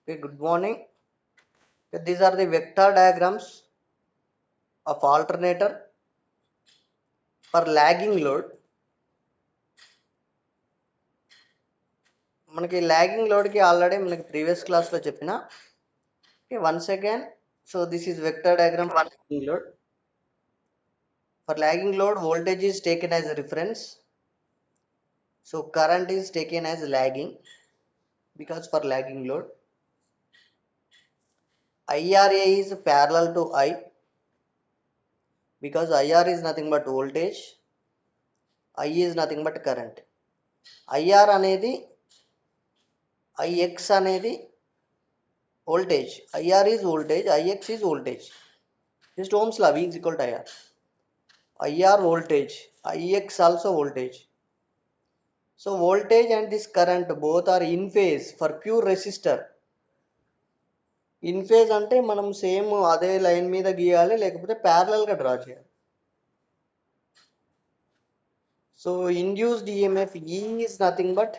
Okay, good morning. Okay, these are the vector diagrams of alternator for lagging load. మనకి logging load కి already మనకి previous class లో చెప్పిన. Okay, once again, so this is vector diagram for lagging load. For lagging load, voltage is taken as a reference, so current is taken as lagging, because for lagging load IRA is parallel to I, because IR is nothing but voltage, I is nothing but current. IR అనేది IX అనేది voltage, IR is voltage, IX is voltage. Just Ohm's law, V is equal to IR. IR voltage, IX also voltage. So voltage and this current both are in phase for pure resistor. In phase అంటే మనం same అదే line మీద గీయాలి, లేకపోతే parallel గా draw చేయాలి. So induced EMF E is nothing but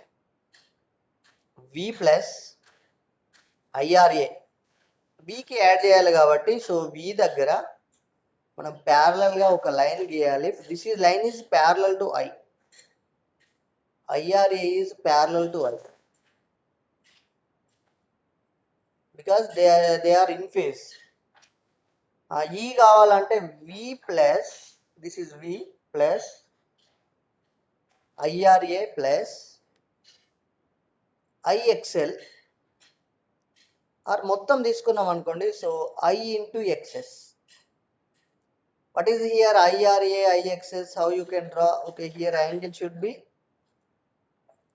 V plus IRA. V కి add చేయాలి కాబట్టి సో V దగ్గర మనం ప్యారలల్ గా ఒక లైన్ గీయాలి. This is line is parallel to I. IRA is parallel to I because they are in phase. E కావాలంటే V plus this is V plus IRA plus IXL or మొత్తం తీసుకున్నాం అనుకోండి, so I into XS. What is here IRA IXS? How you can draw? Okay, here angle should be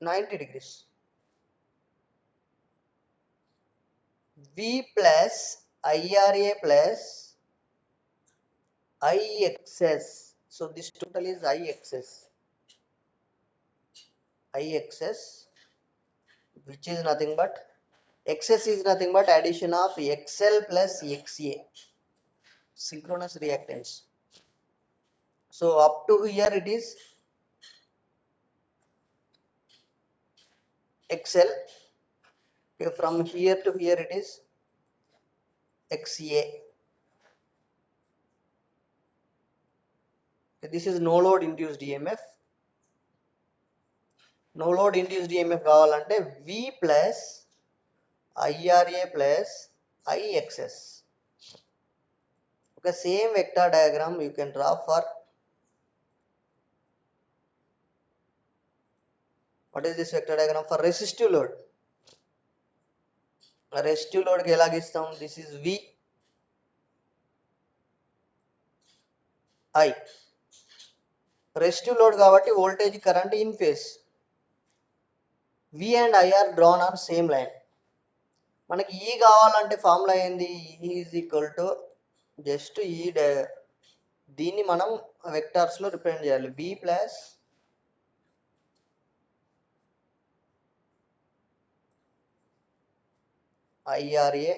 90 degrees. V plus IRA plus IXS. So this total is IXS. IXS, which is nothing but XS is nothing but addition of XL plus XA, synchronous reactance. So up to here it is XL. Okay, from here to here it is XA. Okay, this is no load induced EMF. No load induced EMF కావాలంటే V plus IRA plus IXS. Okay, same vector diagram you can draw for what is this vector diagram for resistive load. Resistive load కి ఎలా గీస్తాం? This is V I. Resistive load కాబట్టి voltage current in phase. V and I are drawn on same line. మనకి E కావాలంటే formula ఏంది? E is equal to just దీన్ని మనం vectors లో రిప్రజెంట్ చేయాలి. V plus IRA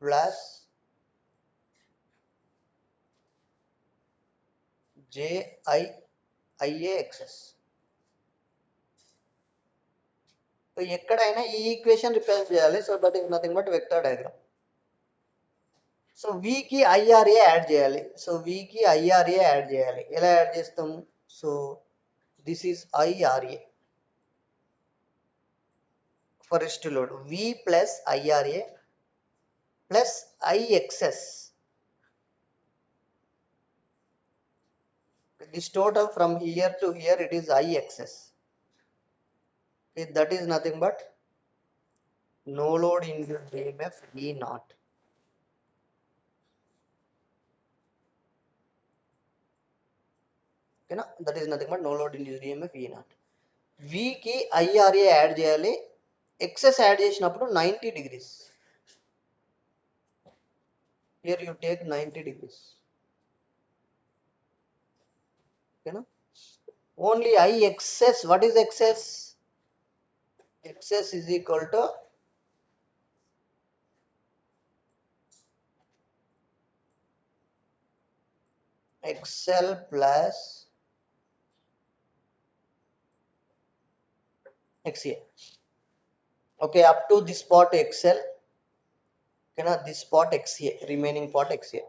plus JIIAXS. ఎక్కడైనా ఈ ఈక్వేషన్ రిప్రజెంట్ చేయాలి. So that is nothing but vector diagram. So V కి IRA యాడ్ చేయాలి. సో V కి IRA యాడ్ చేయాలి. ఎలా యాడ్ చేస్తాం? So this is IRA for resistive load. V plus IRA plus IXS. This total from here to here it is IXS. Okay, that is nothing but no load induced EMF E naught. Okay, na? That is nothing but no load induced EMF E naught. V కి IRA add చేయాలి. XS add చేసినప్పుడు 90 degrees. Here you take 90 degrees. Okay, na? Only IXS. What is XS? XS is equal to XL plus XA. Okay, up to this part XL, okay, na, this part XA, remaining part XA.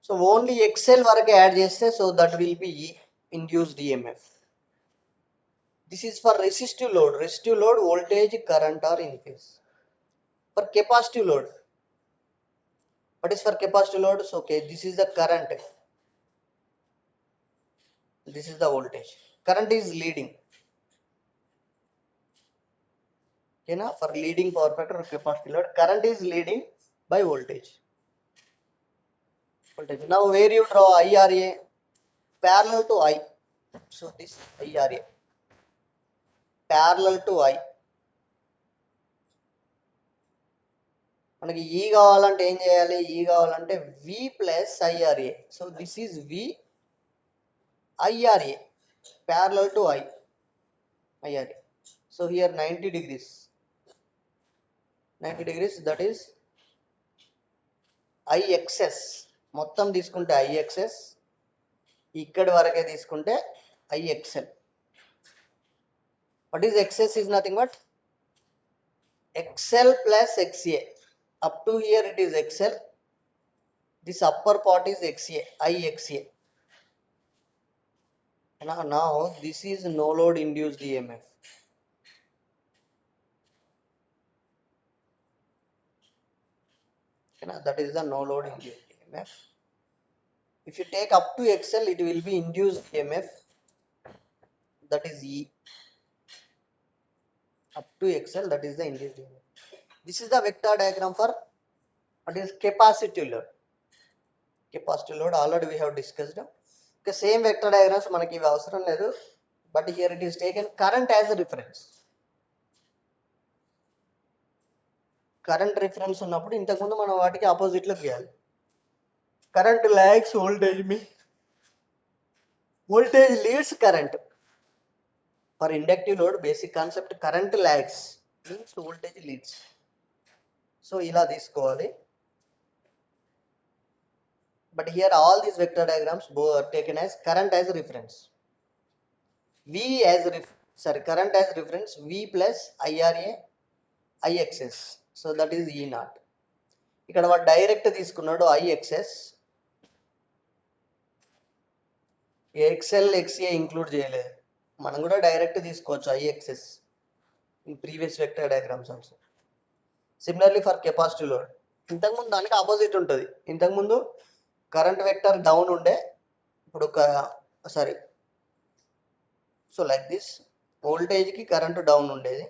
So only XL వరకు add చేస్తే, so that will be induced EMF. This is for resistive load. Resistive load, voltage, current are in phase. For capacitive load, what is for capacitive load? So okay, this is the current, this is the voltage. Current is leading. Okay, na? For leading power factor of capacitive load, current is leading by voltage. Voltage. Now where you draw IRA parallel to I. So this IRA parallel to I. మనకి ఈ కావాలంటే ఏం చేయాలి? ఈ కావాలంటే V plus IRA. So this is V IRA parallel to IRA. So here 90 degrees. 90 degrees, that is IXS. మొత్తం తీసుకుంటే IXS, ఇక్కడి వరకే తీసుకుంటే IXL. What is XS? Is nothing but XL plus XA. Up to here it is XL. This upper part is XA, IXA. Now this is no load induced EMF. That is the no load induced EMF. If you take up to XL, it will be induced EMF, that is E. Up to XL, that is the induced EMF. This is the vector diagram for what is capacitive load. Capacitive load already we have discussed. Okay, same vector diagrams manaki ivi avasaram ledu, but here it is taken current as a reference. Current reference ఉన్నప్పుడు ఇంతకుముందు మనం వాటికి opposite లో గీయాలి. Current lags voltage means voltage leads current. For inductive load, basic concept, current lags means voltage leads. So ఇలా తీసుకోవాలి. But here all these vector diagrams are taken as current as reference. V as current as reference, V plus IRA IXS. So that is E naught. ఇక్కడ వాడు direct తీసుకున్నాడు IXS, XL XA include చేయలేదు. మనం కూడా direct తీసుకోవచ్చు IXS in previous vector diagrams also. Similarly for capacitive load, ఇంతకుముందు దానికి opposite ఉంటుంది. ఇంతకుముందు కరెంట్ వెక్టర్ డౌన్ ఉండే, ఇప్పుడు సారీ, సో లైక్ దిస్, వోల్టేజ్కి కరెంట్ డౌన్ ఉండేది.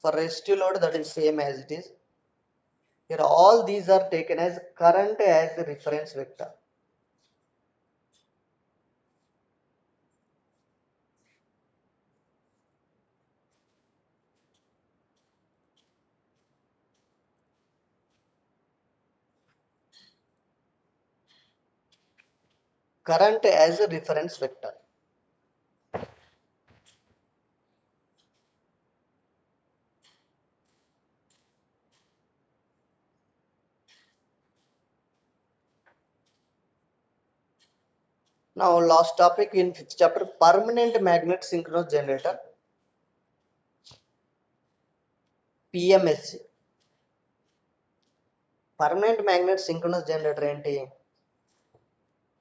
For resistive load, that is same as it is. Here all these are taken as current as the reference vector. Current as a reference vector. Now last topic in 5th chapter, permanent magnet synchronous generator, PMSG. Permanent magnet synchronous generator ఏంటి?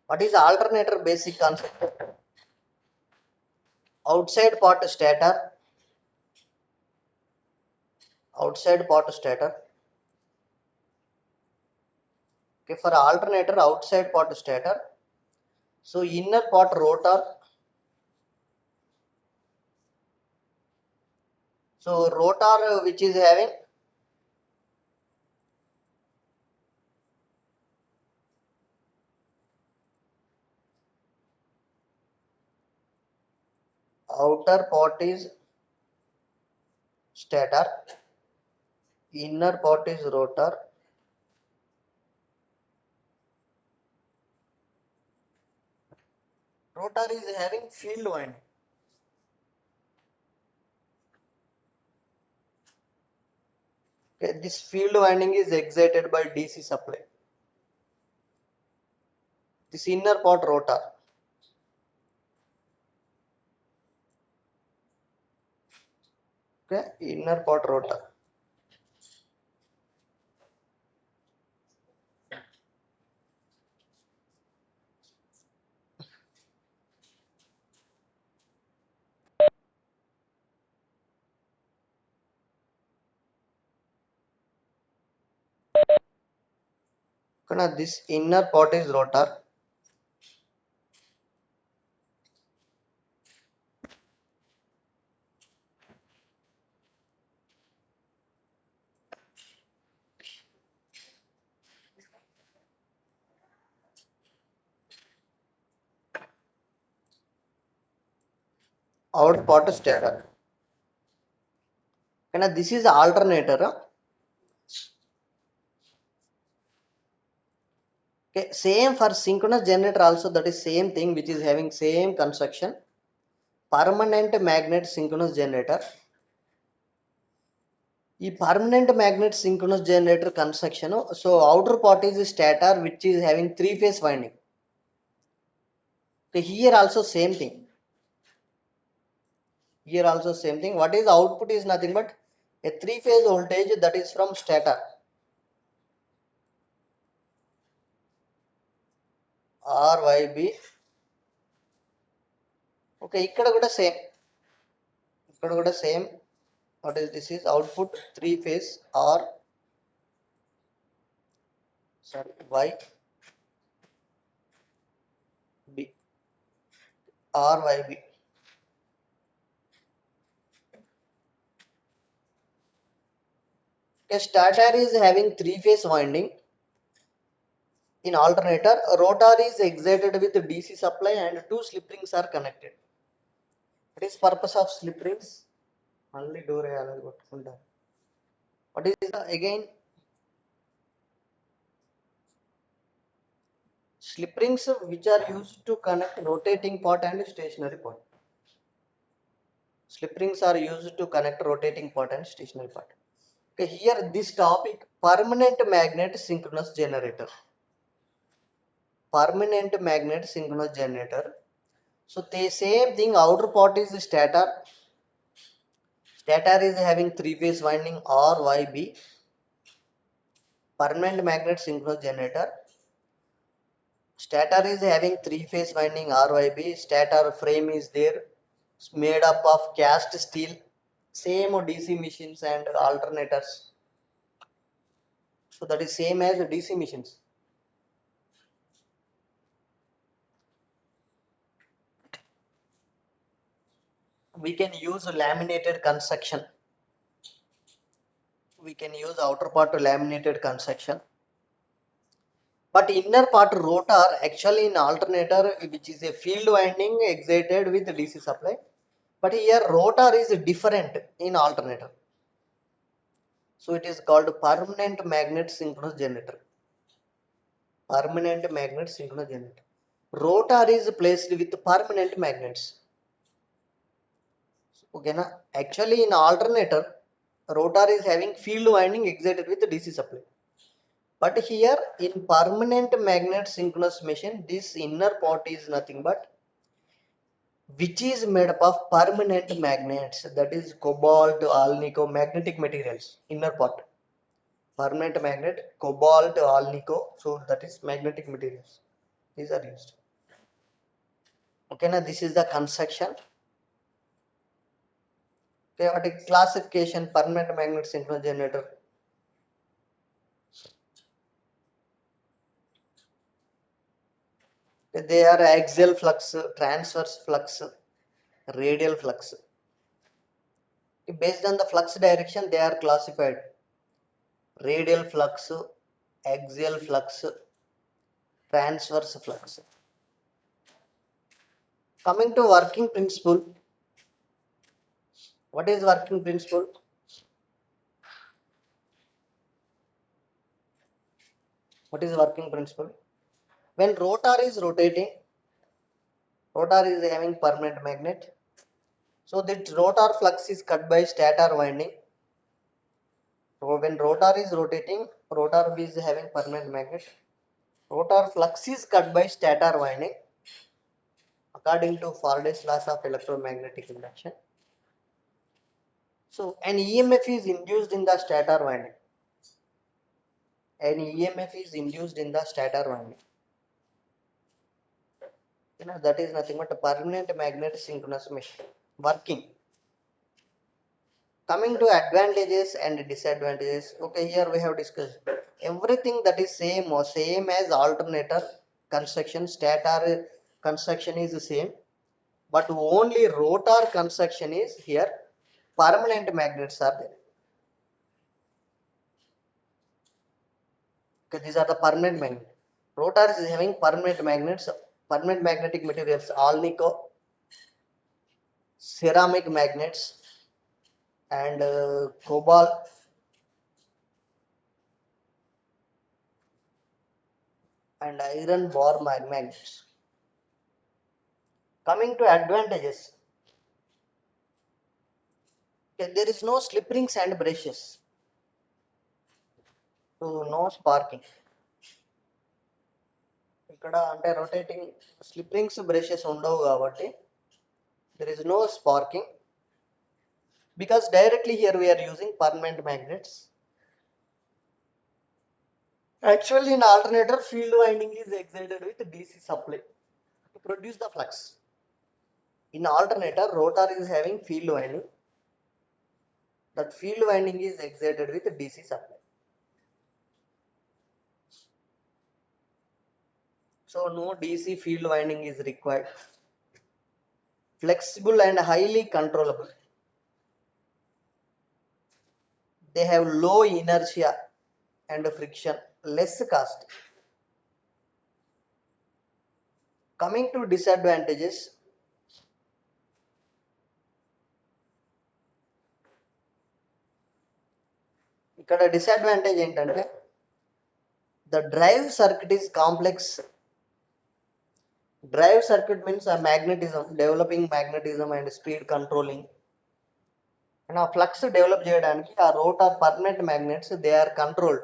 What is alternator basic concept? Outside part stator, outside part stator. Okay, for alternator outside part stator, so inner part rotor. So rotor which is having outer part is stator, inner part is rotor. Rotor is having field winding. Okay, this field winding is excited by DC supply. This inner part rotor. Okay, inner part rotor. Okay, now this inner part is rotor. Out part is stator. Okay, now this is alternator. Okay, same for synchronous generator also, that is same thing, which is having same construction. Permanent magnet synchronous generator. ఈ permanent magnet synchronous generator construction, so outer part is stator, which is having three phase winding. Okay, here also same thing. Here also same thing. What is output is nothing but a three phase voltage that is from stator. RYB. Okay, ఇక్కడ కూడా same. ఇక్కడ కూడా same. What is this is output three phase R, sorry, YB. RYB. Okay, stator is having three phase winding. In alternator, rotor is excited with DC supply and two slip rings are connected. What is purpose of slip rings? Only door కొట్టుకుంటారు. What is the again? Slip rings which are used to connect rotating part and stationary part. Slip rings are used to connect rotating part and stationary part. Okay, here this topic, permanent magnet synchronous generator. Permanent magnet synchronous generator. So the same thing, outer part is stator. Stator is having three phase winding RYB. Permanent magnet synchronous generator. Stator is having three phase winding RYB. Stator frame is there. It's made up of cast steel. Same DC machines and alternators. So that is same as DC machines. We can use laminated construction. We can use outer part to laminated construction. But inner part rotor, actually in alternator, which is a field winding excited with DC supply. But here rotor is different in alternator. So it is called permanent magnet synchronous generator. Permanent magnet synchronous generator. Rotor is placed with permanent magnets. Okay, na? Actually in alternator, rotor is having field winding excited with DC supply. But here in permanent magnet synchronous machine, this inner part is nothing but which is made up of permanent magnets, that is cobalt, alnico, magnetic materials, inner part. Permanent magnet, cobalt, alnico, so that is magnetic materials. These are used. Okay, now this is the construction. Okay, what is classification permanent magnet synchronous generator? Okay, they are axial flux, transverse flux, radial flux. Okay, based on the flux direction, they are classified. Radial flux, axial flux, transverse flux. Coming to working principle, what is working principle? What is working principle? When rotor is rotating, rotor is having permanent magnet. So that rotor flux is cut by stator winding. So when rotor is rotating, rotor is having permanent magnet. Rotor flux is cut by stator winding according to Faraday's laws of electromagnetic induction. So an EMF is induced in the stator winding. An EMF is induced in the stator winding. That is nothing but a permanent magnet synchronous machine working. Coming to advantages and disadvantages. Okay, here we have discussed everything that is same as alternator construction. Stator construction is the same, but only rotor construction is here. Permanent magnets are there. Okay, these are the permanent magnets. Rotor is having permanent magnets, permanent magnetic materials, alnico, ceramic magnets, and cobalt and iron bar magnets. Coming to advantages, okay, there is no slip rings and brushes, so no sparking. ఇక్కడ అంటే rotating slip rings brushes ఉండవు కాబట్టి there is no sparking because directly here we are using permanent magnets. Actually, in alternator, field winding is excited with DC supply to produce the flux. In alternator, rotor is having field winding. That field winding is excited with DC supply. So no DC field winding is required. Flexible and highly controllable. They have low inertia and friction, less cost. Coming to disadvantages, ఇక్కడ disadvantage ఏంటంటే the drive circuit is complex. Drive circuit means a magnetism, developing magnetism and speed controlling. And a flux develop చేయడానికి ఆ rotor permanent magnets they are controlled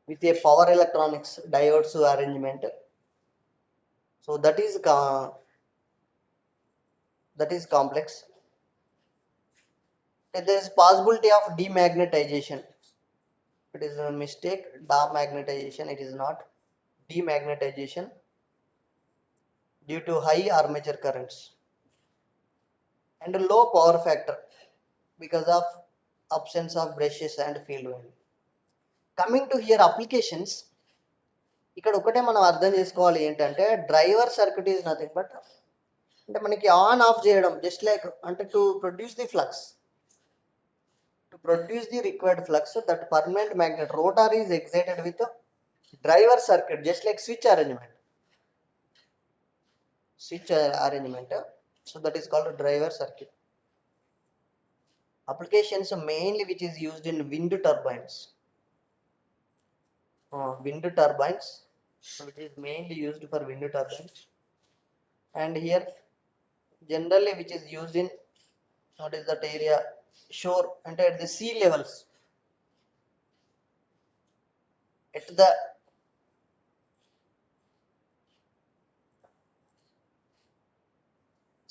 with a power electronics diodes arrangement. So that is complex. There is possibility of demagnetization. It is a mistake. Demagnetization. It is not demagnetization due to high armature currents and low power factor because of absence of brushes and field winding. Coming to here applications, ఇక్కడ ఒకటే మనం అర్థం చేసుకోవాలి ఏంటంటే driver circuit is nothing but అంటే మనకి on off చేయడం just like అంటే to produce the flux, to produce the required flux, that permanent magnet rotor is excited with a driver circuit just like switch arrangement. So that is called a driver circuit. Applications mainly which is used in wind turbines. Wind turbines, which is mainly used for wind turbines. And here generally which is used in what is that area, shore and at the sea levels, at the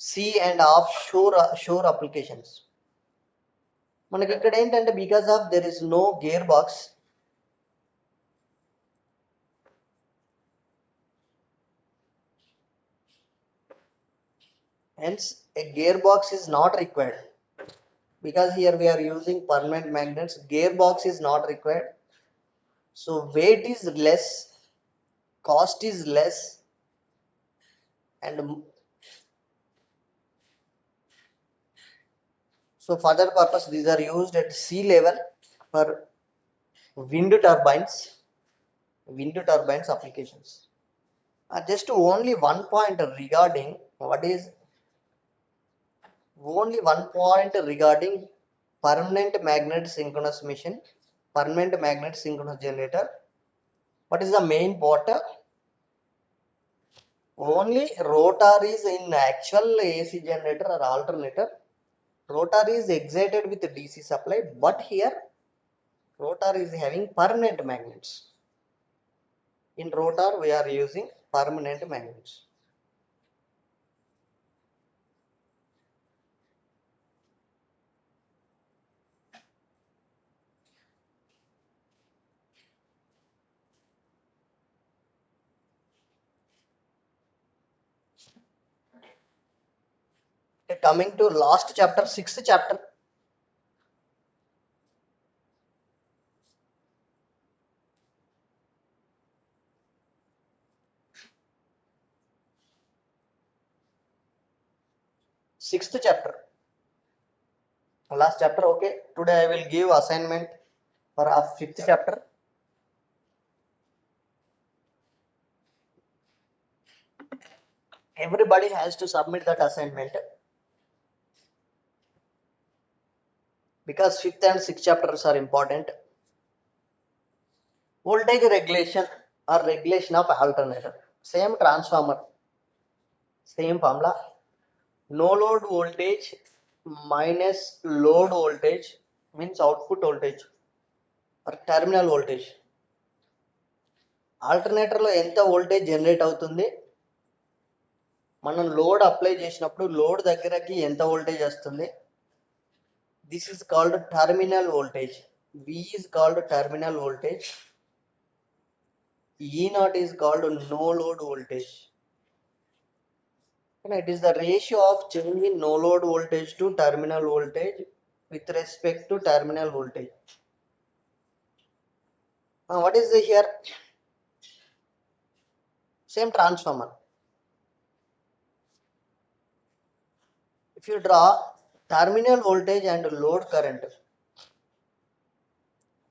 sea and offshore shore applications. మనకి ఇక్కడ ఏంటంటే because of there is no gear box, hence a gearbox is not required because here we are using permanent magnets. Gearbox is not required, so weight is less, cost is less, and so for that purpose these are used at sea level for wind turbines applications. Just only one point regarding what is only one point regarding permanent magnet synchronous machine, permanent magnet synchronous generator. What is the main part? Only rotor is in actual AC generator or alternator. Rotor is excited with DC supply, but here rotor is having permanent magnets. In rotor we are using permanent magnets. coming to last chapter, sixth chapter. Sixth chapter, last chapter. Okay, today I will give assignment for our fifth chapter. Everybody has to submit that assignment because fifth and sixth chapters are important. Voltage regulation or regulation of alternator. Same transformer, same formula. No load voltage minus load voltage means output voltage or terminal voltage. ఆల్టర్నేటర్లో ఎంత voltage generate అవుతుంది, మనం load apply చేసినప్పుడు load దగ్గరకి ఎంత voltage వస్తుంది, this is called terminal voltage. V is called terminal voltage. E naught is called no load voltage. It is the ratio of change in no load voltage to terminal voltage with respect to terminal voltage. What is the here? Same transformer. If you draw terminal voltage and load current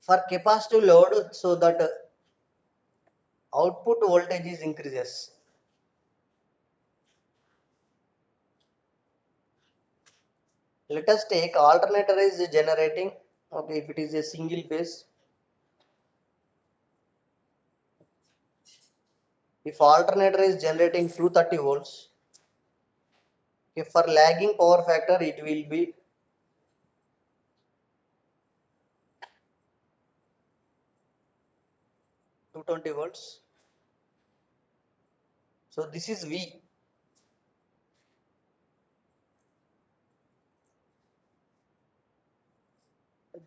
for capacitive load, so that output voltage is increases. Let us take alternator is generating. Okay, if it is a single phase, if alternator is generating 230 volts, if for lagging power factor it will be 220 volts. So this is V.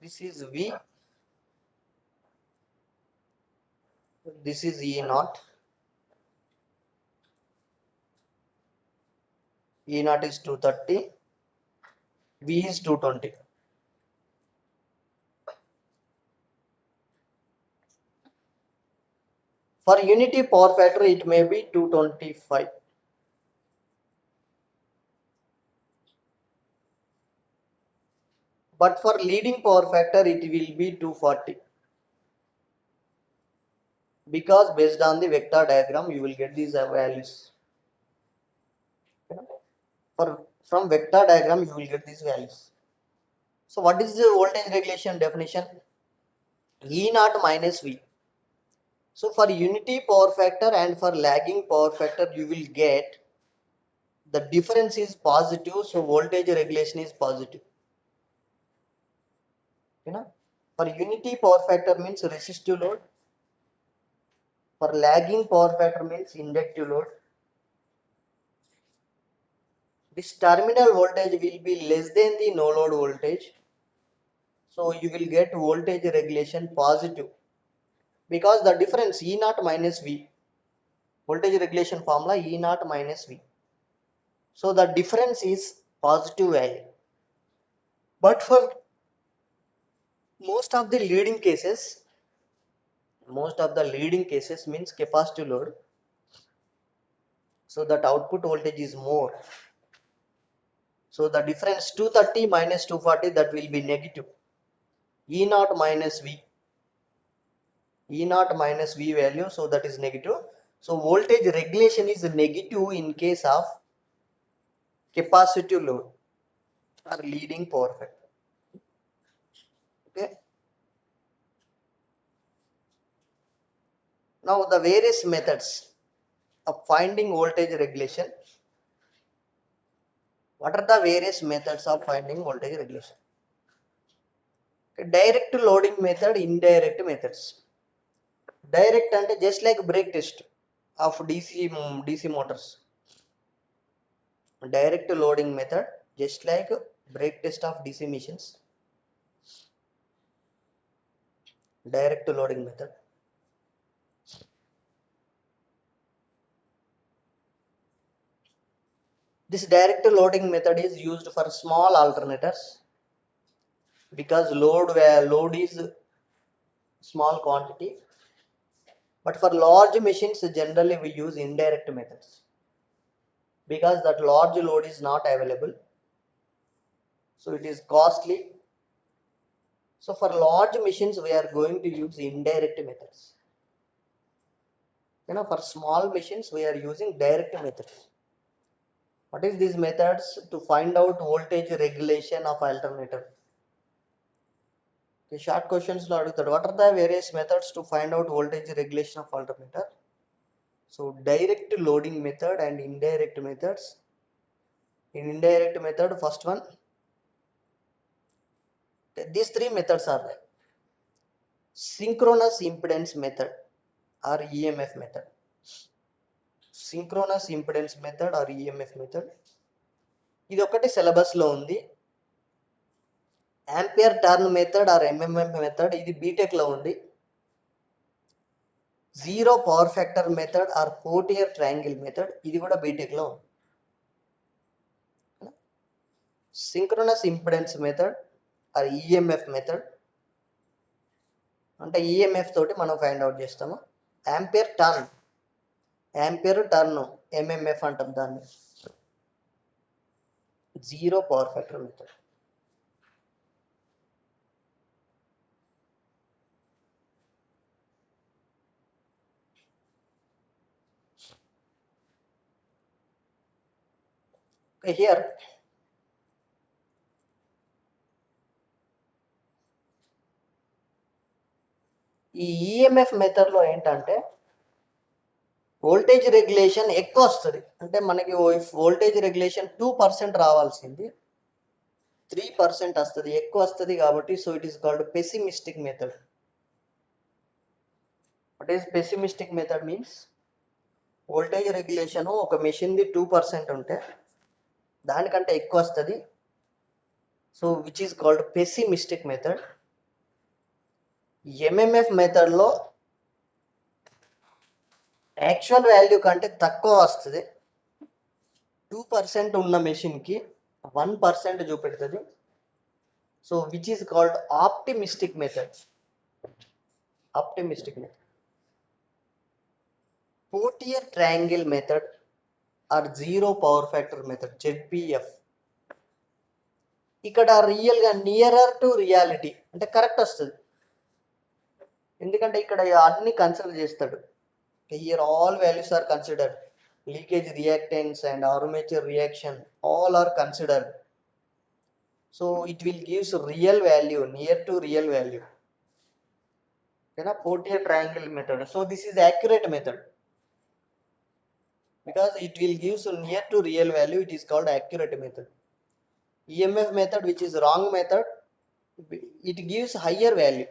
This is V. This is E naught. E naught is 230. V is 220. For unity power factor it may be 225. But for leading power factor it will be 240. Because based on the vector diagram you will get these values. From vector diagram you will get these values. So what is the voltage regulation definition? E naught minus V. So for unity power factor and for lagging power factor you will get the difference is positive, so voltage regulation is positive. For unity power factor means resistive load. For lagging power factor means inductive load. This terminal voltage will be less than the no load voltage. So you will get voltage regulation positive because the difference E naught minus V, voltage regulation formula E naught minus V. So the difference is positive value. But for most of the leading cases means capacitive load, so that output voltage is more. So the difference 230 minus 240, that will be negative. E naught minus V. E naught minus V value, so that is negative. So voltage regulation is negative in case of capacitive load or leading power factor. Okay. Now the various methods of finding voltage regulation. What are the various methods of finding voltage regulation? Okay. Direct loading method, indirect methods. Direct and just like brake test of DC motors. Direct loading method just like brake test of DC machines. Direct loading method. This direct loading method is used for small alternators because load is small quantity, but for large machines generally we use indirect methods because that large load is not available, so it is costly. So for large machines we are going to use indirect methods. For small machines we are using direct methods. What is these methods? To find out voltage regulation of alternator. Okay, short questions lo adugutadu. What are the various methods to find out voltage regulation of alternator? So direct loading method and indirect methods. In indirect method, first one, these three methods are there. Synchronous impedance method or EMF method. Synchronous impedance method or EMF method. ఇది ఒకటి syllabus లో ఉంది. Ampere turn method or MMF method ఇది B Tech లో ఉంది. Zero power factor method or Potier triangle method ఇది కూడా B Tech లో ఉంది. Synchronous impedance method or EMF method అంటే ఈఎంఎఫ్ తోటి మనం ఫైండ్ అవుట్ చేస్తాము. ఆంపియర్ టర్న్ ఎంఎంఎఫ్ అంటాం దాన్ని. Zero power factor method. Here ఈ ఈఎంఎఫ్ మెథడ్ లో ఏంటంటే వోల్టేజ్ రెగ్యులేషన్ ఎక్కువ వస్తుంది. అంటే మనకి వోల్టేజ్ రెగ్యులేషన్ 2% రావాల్సింది 3% వస్తుంది, ఎక్కువ వస్తుంది కాబట్టి so it is called pessimistic method. What is pessimistic method means voltage regulation ఒక మెషిన్ది 2% ఉంటే దానికంటే ఎక్కువ వస్తుంది, so which is called pessimistic method. MMF మెథడ్లో యాక్చువల్ వాల్యూ కంటే తక్కువ వస్తుంది. 2% ఉన్న మెషిన్కి 1% చూపెడుతుంది, so which is called optimistic method. Potier triangle method or zero power factor method ZPF. ఇక్కడ రియల్గా నియరర్ టు రియాలిటీ అంటే కరెక్ట్ వస్తుంది, ఎందుకంటే ఇక్కడ అన్ని కన్సిడర్ చేస్తాడు. Here all values are considered. Leakage reactance and armature reaction all are considered, so it will gives real value, near to real value. ఓకేనా, Potier triangle method. So this is accurate method because it will gives near to real value, it is called accurate method. EMF method, which is wrong method, it gives higher value,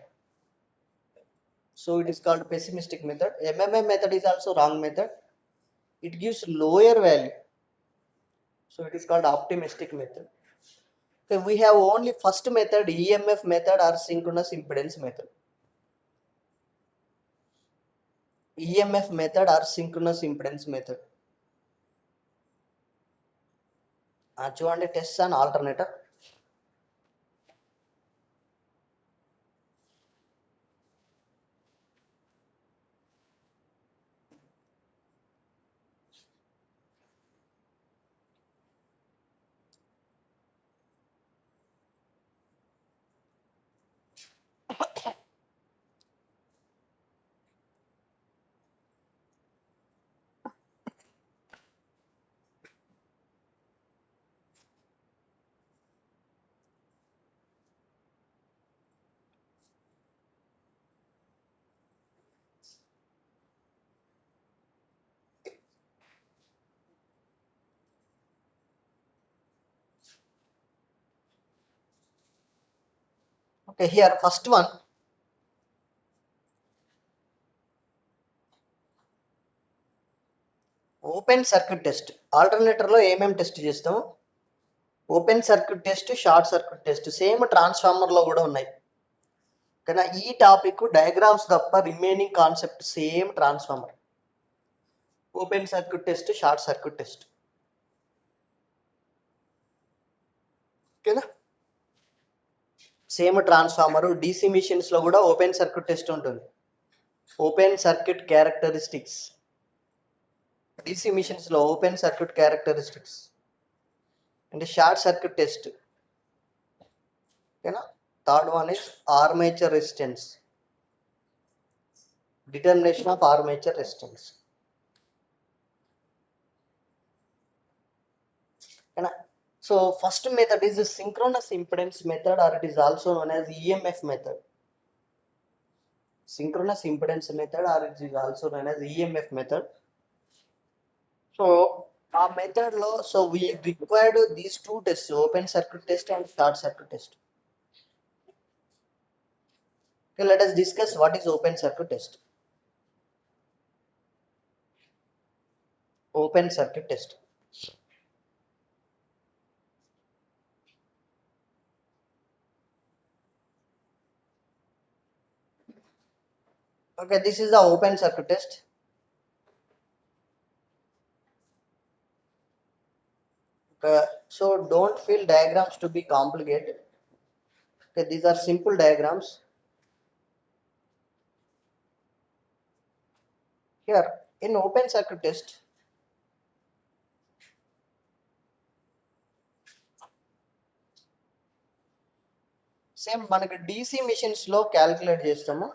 so it is called pessimistic method. MMF method is also wrong method, it gives lower value, so it is called optimistic method. So we have only first method, EMF method or synchronous impedance method. EMF method or synchronous impedance method. చూడండి, test on alternator. Okay, here first one, open circuit test. ఆల్టర్నేటర్లో ఏమేమి test చేస్తాము? Open circuit test, short circuit test, same ట్రాన్స్ఫార్మర్లో కూడా ఉన్నాయి. కానీ ఈ topic diagrams తప్ప remaining concept same transformer. Open circuit test, short circuit test. ఓకేనా. సేమ్ ట్రాన్స్ఫార్మర్ డీసీ మిషన్స్ లో కూడా ఓపెన్ సర్క్యూట్ టెస్ట్ ఉంటుంది. Open circuit characteristics, DC machines లో ఓపెన్ సర్క్యూట్ క్యారెక్టరిస్టిక్స్ అంటే షార్ట్ సర్క్యూట్ టెస్ట్. ఓకేనా. Third one is armature resistance, determination of armature resistance. So first method is the synchronous impedance method, or it is also known as EMF method. Synchronous impedance method, or it is also known as EMF method. So our method law, so we required these two tests, open circuit test and short circuit test. Okay, let us discuss what is open circuit test. Open circuit test. Okay, this is the open circuit test. So don't feel diagrams to be complicated. Okay, these are simple diagrams. Here in open circuit test, same మనకి DC machines లో calculate చేస్తాము.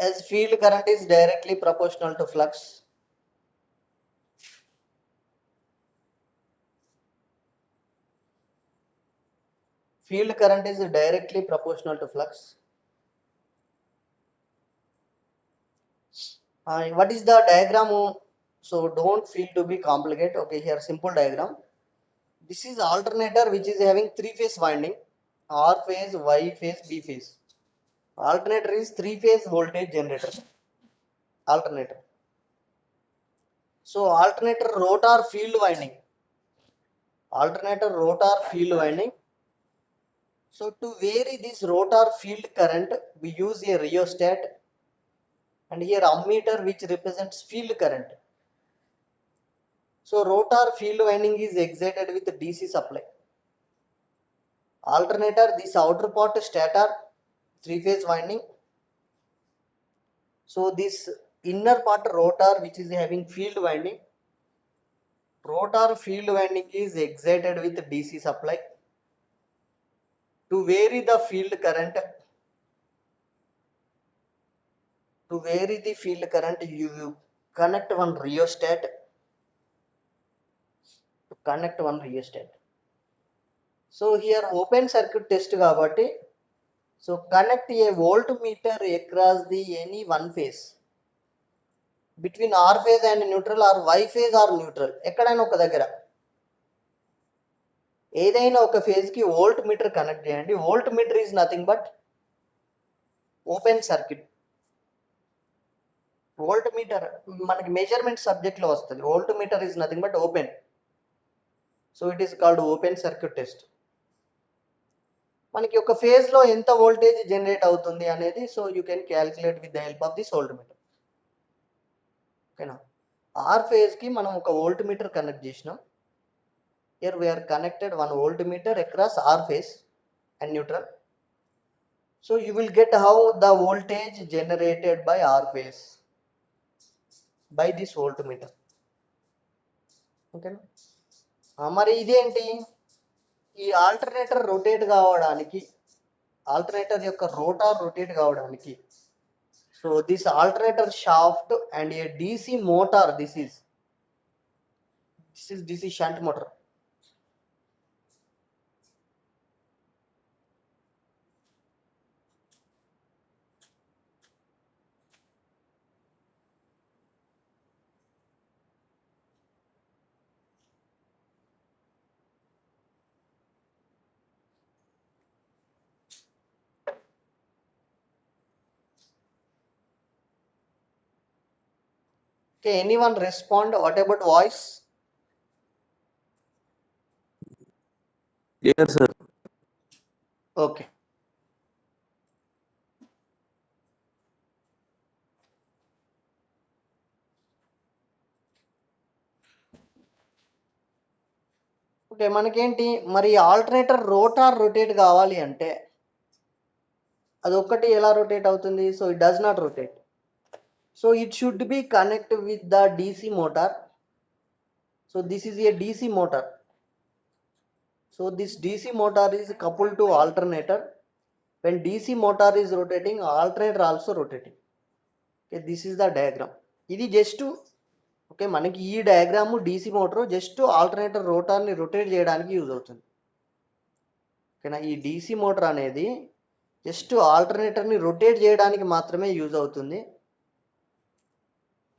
as field current is directly proportional to flux, field current is directly proportional to flux. What is the diagram? So don't feel to be complicated. Okay, here simple diagram. This is alternator which is having three phase winding, R phase, Y phase, B phase. Alternator is three phase voltage generator. Alternator. So alternator rotor field winding. Alternator rotor field winding. So to vary this rotor field current, we use a rheostat and here ammeter which represents field current. So rotor field winding is excited with DC supply. Alternator, this outer part stator, three phase winding. So this inner part rotor which is having field winding. Rotor field winding is excited with DC supply. To vary the field current, you connect one rheostat. So here open circuit test kabatti, so connect a voltmeter across the any one phase between R phase and neutral or Y phase or neutral, ఎక్కడైనా ఒక దగ్గర ఏదైనా ఒక phase కి volt meter connect చేయండి. Volt meter is nothing but open circuit. Volt meter మనకి measurement subject లో వస్తుంది. Volt meter is nothing but open, so it is called open circuit test. మనకి ఒక ఫేజ్ లో ఎంత వోల్టేజ్ జనరేట్ అవుతుంది అనేది, so you can calculate with the help of this volt meter. ఓకేనా. ఆర్ ఫేజ్ కి మనం ఒక వోల్ట్ మీటర్ కనెక్ట్ చేసినాం. Here we are connected one voltmeter across R phase and neutral. So you will get how the voltage generated by R phase by this voltmeter. ఓకేనా. మరి ఇదేంటి, ఈ alternator rotate కావడానికి, alternator యొక్క rotor rotate కావడానికి, so this alternator shaft and A DC motor, this is DC shunt motor. Okay, anyone respond? What about voice? Yes, sir. Okay. Okay, మనకేంటి మరి alternator rotor rotate కావాలి అంటే అది ఒక్కటి ఎలా రొటేట్ అవుతుంది? So it does not rotate. So it should be connect with the DC motor. So this is a DC motor. So this DC motor is coupled to alternator. When DC motor is rotating, alternator also rotating. Okay, this is the diagram. ఇది just okay, మనకి ఈ diagram DC motor just alternator రోటార్ని rotate చేయడానికి use అవుతుంది. ఓకేనా, ఈ DC motor అనేది just ఆల్టర్నేటర్ని రొటేట్ చేయడానికి మాత్రమే యూజ్ అవుతుంది.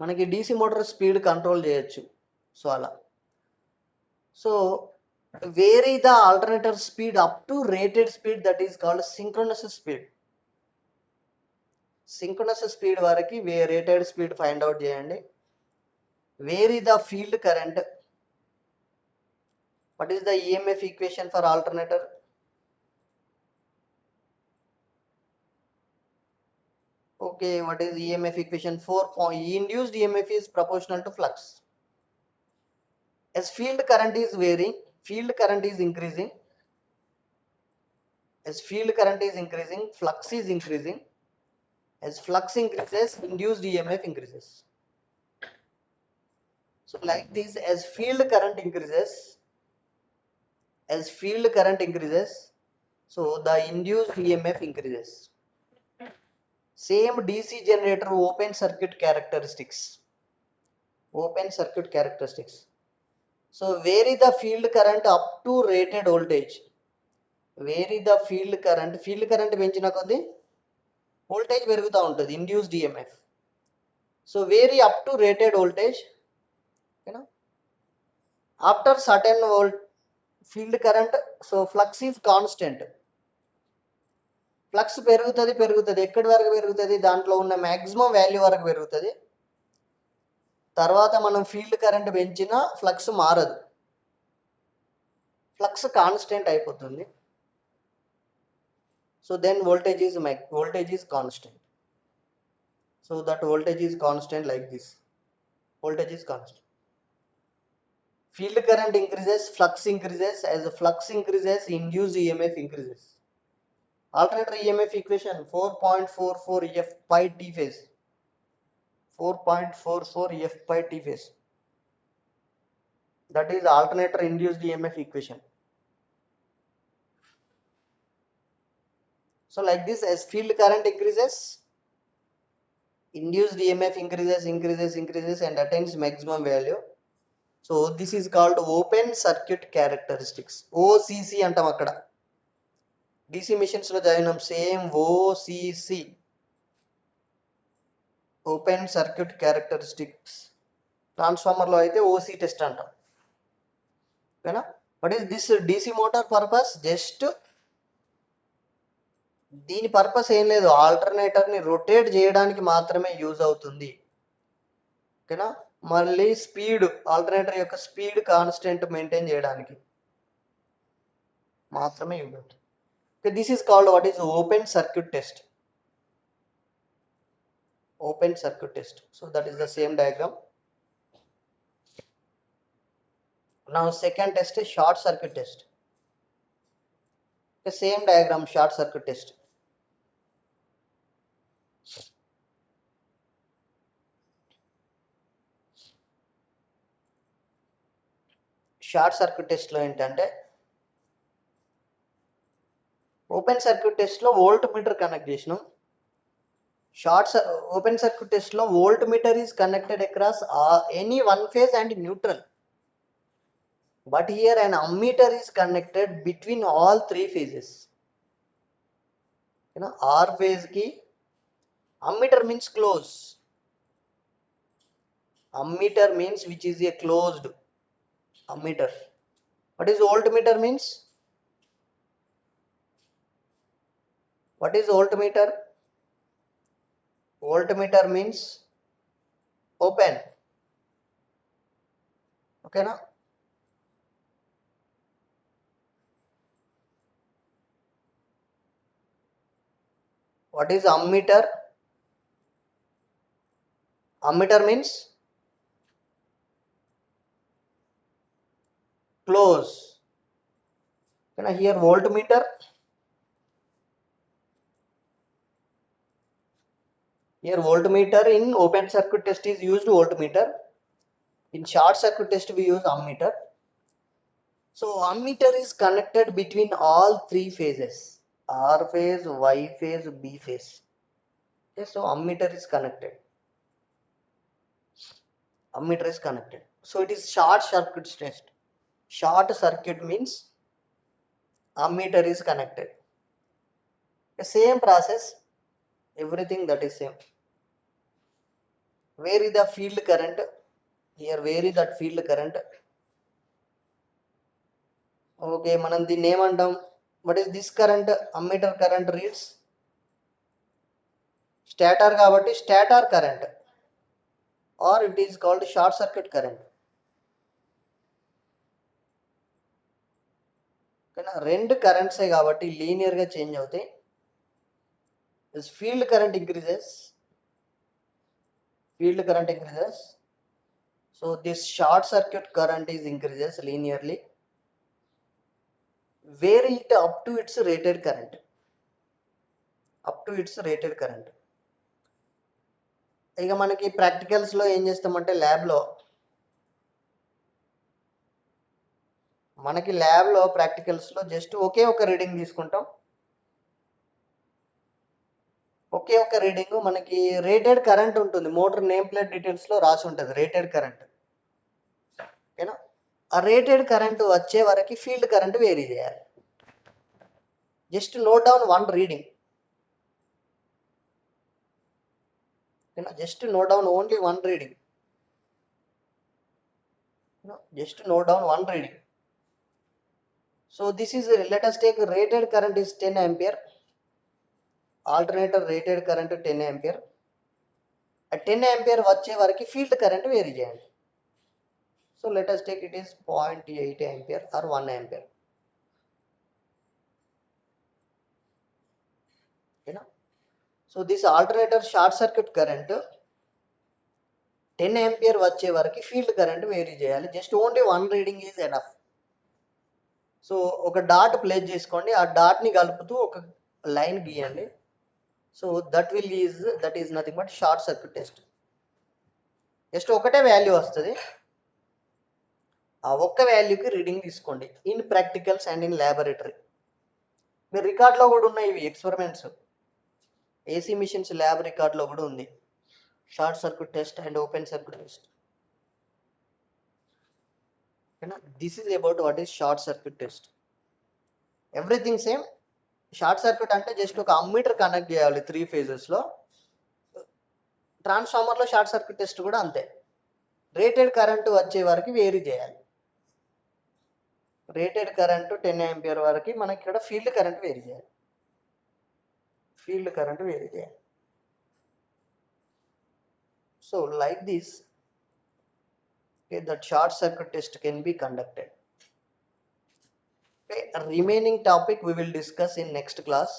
మనకి DC మోటార్ స్పీడ్ కంట్రోల్ చేయొచ్చు. సో అలా. So vary the alternator speed up to rated speed, that is called synchronous speed. Synchronous speed వరకు రేటెడ్ స్పీడ్ ఫైండ్ అవుట్ చేయండి. vary the field current. What is the EMF equation for alternator? Okay, what is EMF equation? Induced EMF is proportional to flux. As field current is varying, field current is increasing. As field current is increasing, flux is increasing. As flux increases, induced EMF increases. So like this, as field current increases, so the induced EMF increases. Same DC generator open circuit characteristics. So vary the field current up to rated voltage. Vary the field current పెంచిన కొద్దీ voltage పెరుగుతూ ఉంటుంది, induced EMF. So vary up to rated voltage. After certain field current, so flux is constant. Flux పెరుగుతుంది ఎక్కడి వరకు పెరుగుతుంది? దాంట్లో ఉన్న మ్యాక్సిమం వాల్యూ వరకు పెరుగుతుంది. తర్వాత మనం ఫీల్డ్ కరెంట్ పెంచినా ఫ్లక్స్ మారదు, ఫ్లక్స్ కాన్స్టెంట్ అయిపోతుంది. So then voltage is constant. So that voltage is constant like this. Voltage is constant. Field current increases, flux increases. As the flux increases, induced EMF increases. Alternator EMF equation 4.44 F pi T phase. 4.44 F pi T phase. That is alternator induced EMF equation. So like this, as field current increases, induced EMF increases and attains maximum value. So this is called open circuit characteristics. OCC అంటాం అక్కడ. DC machines లో చదివినాం same OCC, open circuit characteristics. Transformer లో అయితే OC test అంటాం. ఓకేనా? What is this DC motor purpose? Just దీని purpose ఏం లేదు, ఆల్టర్నేటర్ ని రొటేట్ చేయడానికి మాత్రమే యూజ్ అవుతుంది. ఓకేనా? మళ్ళీ స్పీడ్, ఆల్టర్నేటర్ యొక్క స్పీడ్ కాన్స్టెంట్ మెయింటైన్ చేయడానికి మాత్రమే యూజ్ అవుతుంది. This is called what is open circuit test. Open circuit test. So that is the same diagram. Now second test is short circuit test. The same diagram, short circuit test. Short circuit టెస్ట్లో ఏంటంటే open circuit టెస్ట్లో volt meter connect చేసినాం. Open circuit టెస్ట్లో volt meter is connected across any one phase and neutral. But here an ammeter is connected between all three phases. R phase ki ammeter means close. Ammeter means which is a closed ammeter. What is voltmeter means? What is voltmeter? Voltmeter means open. Okay na? What is ammeter? Ammeter means close. Here voltmeter, here voltmeter in open circuit test is used voltmeter. In short circuit test we use ammeter. So ammeter is connected between all three phases, R phase, Y phase, B phase. Okay, so ammeter is connected. Ammeter is connected. So it is short circuit test. Short circuit means ammeter is connected. The same process, everything that is same. Where is the field current? Here where is that field current? Okay, మనం దీన్ని ఏమంటాం? What is this current? Ammeter current reads stator కాబట్టి stator current, or it is called short circuit current. కానీ రెండు కరెంట్సే కాబట్టి linear గా change అవుతాయి. This field current increases, so this short circuit current is increases linearly, where it up to its rated current, ఇక మనకి practicals లో ఏం చేస్తామంటే ల్యాబ్ లో ప్రాక్టికల్స్ లో జస్ట్ ఒకే ఒక రీడింగ్ తీసుకుంటాం. ఒకే ఒక రీడింగ్ మనకి రేటెడ్ కరెంట్ ఉంటుంది, మోటార్ నేమ్ ప్లేట్ డీటెయిల్స్ లో రాసి ఉంటుంది రేటెడ్ కరెంట్. ఓకేనా? ఆ రేటెడ్ కరెంట్ వచ్చే వరకు ఫీల్డ్ కరెంట్ వేరీ చేయాలి. Just note down one reading. Just note down only one reading. Just note down one reading. So this is, let us take rated current is 10 ampere. Alternator rated current 10 ampere. At 10 ampere వచ్చే వరకు field current vary చేయండి. So let us take it is 0.8 ampere or 1 ampere. So this alternator short circuit current 10 ampere వచ్చే వరకు field current vary చేయాలి. Just only one reading is enough. So ఒక dot place చేసుకోండి, ఆ డాట్ని కలుపుతూ ఒక line గీయండి. So that is nothing but short circuit test. Just ఒకటే వాల్యూ వస్తుంది, ఆ ఒక్క వాల్యూకి రీడింగ్ తీసుకోండి. In practicals and in laboratory మీరు రికార్డ్లో కూడా ఉన్నాయి ఇవి ఎక్స్పెరిమెంట్స్. ఏసీ మిషన్స్ ల్యాబ్ రికార్డ్లో కూడా ఉంది short circuit test and open circuit test. This is about what is short circuit test. Everything same. Short circuit అంటే జస్ట్ ఒక అమ్మీటర్ కనెక్ట్ చేయాలి 3 phases. ట్రాన్స్ఫార్మర్లో షార్ట్ సర్క్యూట్ టెస్ట్ కూడా అంతే. రేటెడ్ కరెంట్ వచ్చే వరకు వేరీ చేయాలి. రేటెడ్ కరెంట్ 10 ఆంపియర్ వరకు మనకి ఇక్కడ ఫీల్డ్ కరెంట్ వేరీ చేయాలి. So like this that short circuit test can be conducted. Remaining topic we will discuss in next class.